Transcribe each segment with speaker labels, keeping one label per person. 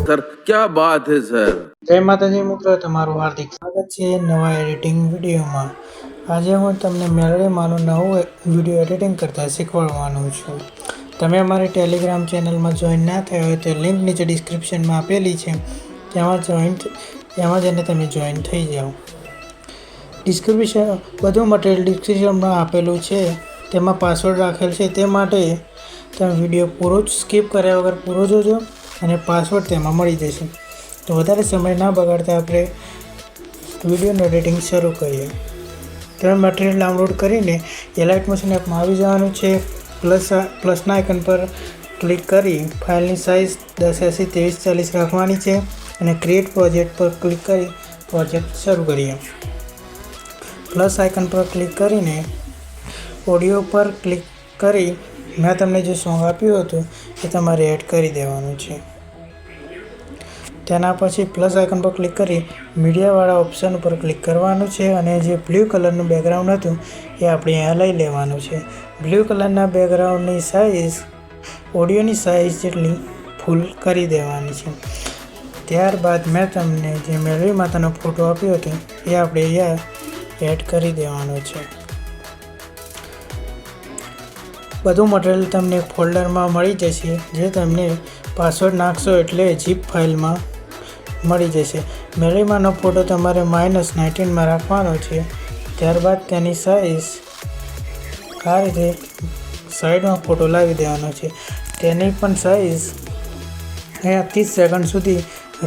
Speaker 1: Sir क्या बात है सर।
Speaker 2: जय माताजी मित्रों, તમારું હાર્દિક સ્વાગત છે નવા એડિટિંગ વિડીયોમાં। આજે હું તમને મેલડીમાંનું નવું વિડીયો એડિટિંગ કરતા શીખવાડવાનું છું। તમે અમારી ટેલિગ્રામ ચેનલમાં જોઈન ના થયા હોય તો લિંક નીચે ડિસ્ક્રિપ્શનમાં આપેલી છે, એમાં જઈને તમે જોઈન થઈ જાઓ। બધું મટીરિયલ ડિસ્ક્રિપ્શનમાં આપેલું છે, તેમાં પાસવર્ડ રાખેલ છે, તે માટે તમે વિડીયો પૂરો સ્કીપ કર્યા વગર પૂરો જોજો અને પાસવર્ડ તેમાં મળી જશે। તો વધારે સમય ના બગાડતા આપણે વિડીયોનું એડિટિંગ શરૂ કરીએ। તમે મટીરિયલ ડાઉનલોડ કરીને એલાઇટ મોશન એપમાં આવી જવાનું છે। પ્લસના આઇકન પર ક્લિક કરી ફાઇલની સાઇઝ 1080x2340 રાખવાની છે અને ક્રિએટ પ્રોજેક્ટ પર ક્લિક કરી પ્રોજેક્ટ શરૂ કરીએ। પ્લસ આઇકન પર ક્લિક કરીને ઓડિયો પર ક્લિક કરી મેં તમને જે સોંગ આપ્યું હતું એ તમારે એડ કરી દેવાનું છે। તેના પછી પ્લસ આઇકન પર ક્લિક કરી મીડિયાવાળા ઓપ્શન ઉપર ક્લિક કરવાનું છે અને જે બ્લુ કલરનું બેકગ્રાઉન્ડ હતું એ આપણે અહીંયા લઈ લેવાનું છે। બ્લુ કલરના બેકગ્રાઉન્ડની સાઇઝ ઓડિયોની સાઇઝ જેટલી ફૂલ કરી દેવાની છે। ત્યારબાદ મેં તમને જે મેલડી માતાનો ફોટો આપ્યો હતો એ આપણે અહીંયા એડ કરી દેવાનો છે। બધું મટીરિયલ તમને ફોલ્ડરમાં મળી જશે, જે તમને પાસવર્ડ નાખશો એટલે ઝીપ ફાઇલમાં મળી જશે। મેલડીમાંનો ફોટો તમારે -19માં રાખવાનો છે। ત્યારબાદ તેની સાઇઝ આ રીતે સાઈડમાં ફોટો લાવી દેવાનો છે। તેની પણ સાઇઝ અહીંયા 30 સેકન્ડ સુધી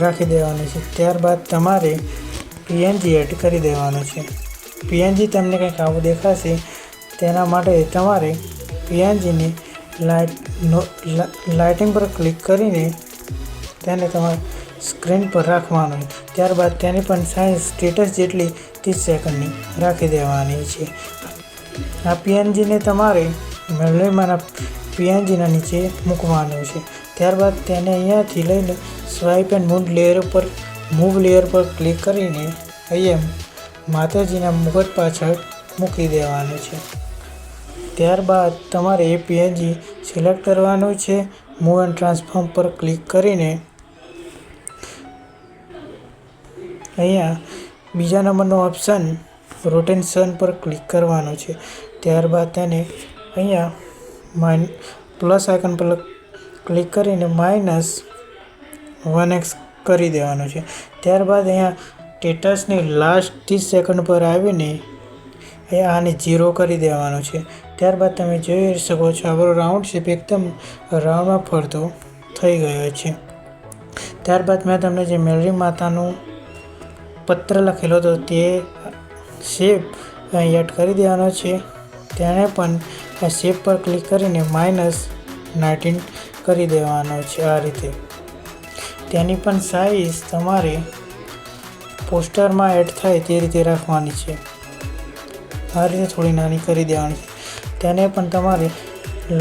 Speaker 2: રાખી દેવાની છે। ત્યારબાદ તમારે પીએનજી એડ કરી દેવાનું છે। પીએનજી તમને કંઈક આવું દેખાશે, તેના માટે તમારે પીએનજીની લાઇટિંગ પર ક્લિક કરીને તેને તમારે સ્ક્રીન પર રાખવાનું। ત્યારબાદ તેની પણ સાઇઝ સ્ટેટસ જેટલી 30 સેકન્ડની રાખી દેવાની છે। આ પીએનજીને તમારે મેલડીમાંના પીએનજીના નીચે મૂકવાનું છે। ત્યારબાદ તેને અહીંયાથી લઈને સ્વાઇપ એન્ડ મૂવ લેયર પર ક્લિક કરીને અહીંયા માતાજીના મુગટ પાછળ મૂકી દેવાનું છે। ત્યારબાદ તમારે એ પીએનજી સિલેક્ટ કરવાનું છે। મૂવ એન્ડ ટ્રાન્સફોર્મ પર ક્લિક કરીને અહીંયા બીજા નંબરનો ઓપ્શન રોટેશન પર ક્લિક કરવાનું છે। ત્યારબાદ તેને અહીંયા પ્લસ આઇકન પર ક્લિક કરીને -1x કરી દેવાનું છે। ત્યારબાદ અહીંયા સ્ટેટસની લાસ્ટ 30 સેકન્ડ પર આવીને એ આને 0 કરી દેવાનું છે। ત્યારબાદ તમે જોઈ શકો છો આપણો રાઉન્ડ શેપ એકદમ રાઉન્ડમાં ફરતો થઈ ગયો છે। ત્યારબાદ મેં તમને જે મેલડી માતાનું પત્ર લખેલો હતો તે શેપ અહીં એડ કરી દેવાનો છે। તેને પણ આ શેપ પર ક્લિક કરીને -19 કરી દેવાનો છે। આ રીતે તેની પણ સાઇઝ તમારે પોસ્ટરમાં એડ થાય તે રીતે રાખવાની છે। આ રીતે થોડી નાની કરી દેવાની છે। તેને પણ તમારે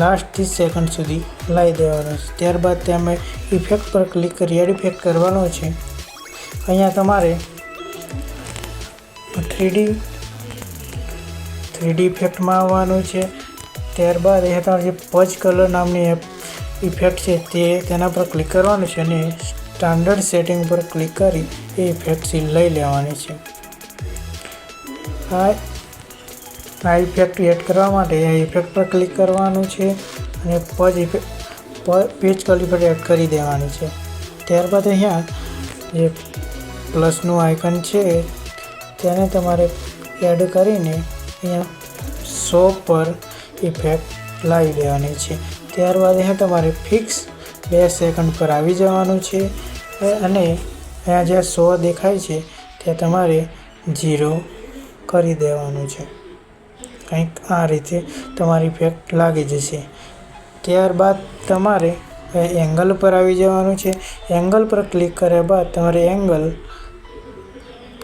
Speaker 2: લાસ્ટ 30 સેકન્ડ સુધી લાવી દેવાનો છે। ત્યારબાદ તમે ઇફેક્ટ પર ક્લિક કરી એડ ઇફેક્ટ કરવાનો છે। અહીંયા તમારે 3D ઇફેક્ટમાં આવવાનું છે। ત્યારબાદ અહીંયા તમારે જે પચ કલર નામની ઇફેક્ટ છે તેના પર ક્લિક કરવાનું છે અને સ્ટાન્ડર્ડ સેટિંગ પર ક્લિક કરી એ ઇફેક્ટ લઈ લેવાની છે। આ ઇફેક્ટ એડ કરવા માટે આ ઇફેક્ટ પર ક્લિક કરવાનું છે અને પેજ કલર એડ કરી દેવાની છે। ત્યારબાદ અહીંયા જે પ્લસનું આઇકન છે તેને તમારે એડ કરીને અહીંયા શો પર ઇફેક્ટ લાવી દેવાની છે। ત્યારબાદ અહીંયા તમારે ફિક્સ 2 સેકન્ડ પર આવી જવાનું છે અને અહીંયા જે શો દેખાય છે તે તમારે 0 કરી દેવાનું છે। કંઈક આ રીતે તમારી ઇફેક્ટ લાગી જશે। ત્યારબાદ તમારે એંગલ પર આવી જવાનું છે। એંગલ પર ક્લિક કર્યા બાદ તમારે એંગલ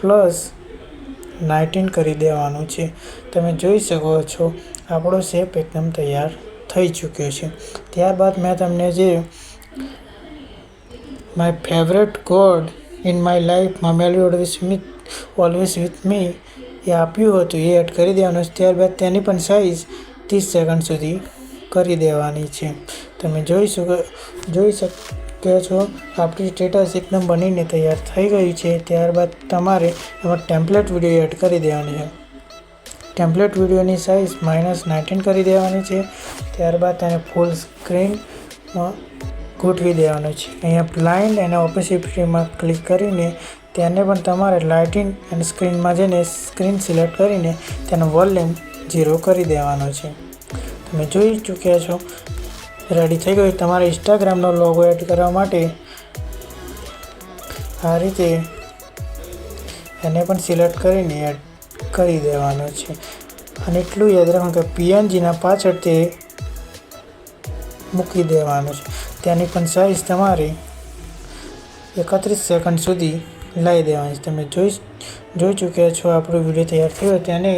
Speaker 2: +19 કરી દેવાનું છે। તમે જોઈ શકો છો આપણો શેપ એકદમ તૈયાર થઈ ચૂક્યો છે। ત્યારબાદ મેં તમને જે my favourite god in my life Meldi always with me એ આપ્યું હતું એ એડ કરી દેવાનું છે। ત્યારબાદ તેની પણ સાઇઝ 30 સેકન્ડ સુધી કરી દેવાની છે। તમે જોઈ શકો શકો છો આપણી સ્ટેટસ એકદમ બનીને તૈયાર થઈ ગઈ છે. ત્યારબાદ તમારે એમાં ટેમ્પલેટ વિડીયો એડ કરી દેવાની છે. ટેમ્પલેટ વિડીયોની સાઇઝ -19 કરી દેવાની છે. ત્યારબાદ તેને ફૂલ સ્ક્રીનમાં ગોઠવી દેવાનું છે. અહીંયા બ્લાઇન્ડ અને ઓપેસિટીમાં ક્લિક કરીને તેને પણ તમારે લાઇટિંગ અને સ્ક્રીનમાં જઈને સ્ક્રીન સિલેક્ટ કરીને તેનો વોલ્યુમ 0 કરી દેવાનો છે. તમે જોઈ ચૂક્યા છો રેડી થઈ ગયું. તમારે ઇન્સ્ટાગ્રામનો લોગો એડ કરવા માટે આ રીતે એને પણ સિલેક્ટ કરીને એડ કરી દેવાનો છે. અને એટલું યાદ રાખો કે PNGના પાછળ તે મૂકી દેવાનું છે. તેની પણ સાઇઝ તમારે 31 સેકન્ડ સુધી લઈ દેવાની છે. તમે જોઈ ચૂક્યા છો આપણો વિડીયો તૈયાર થયો. તેને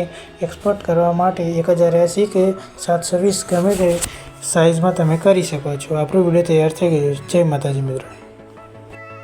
Speaker 2: એક્સપોર્ટ કરવા માટે 1080 કે 720 ગમે તે સાઇઝમાં તમે કરી શકો છો. આપણો વિડીયો તૈયાર થઈ ગયો. જય માતાજી મિત્રો.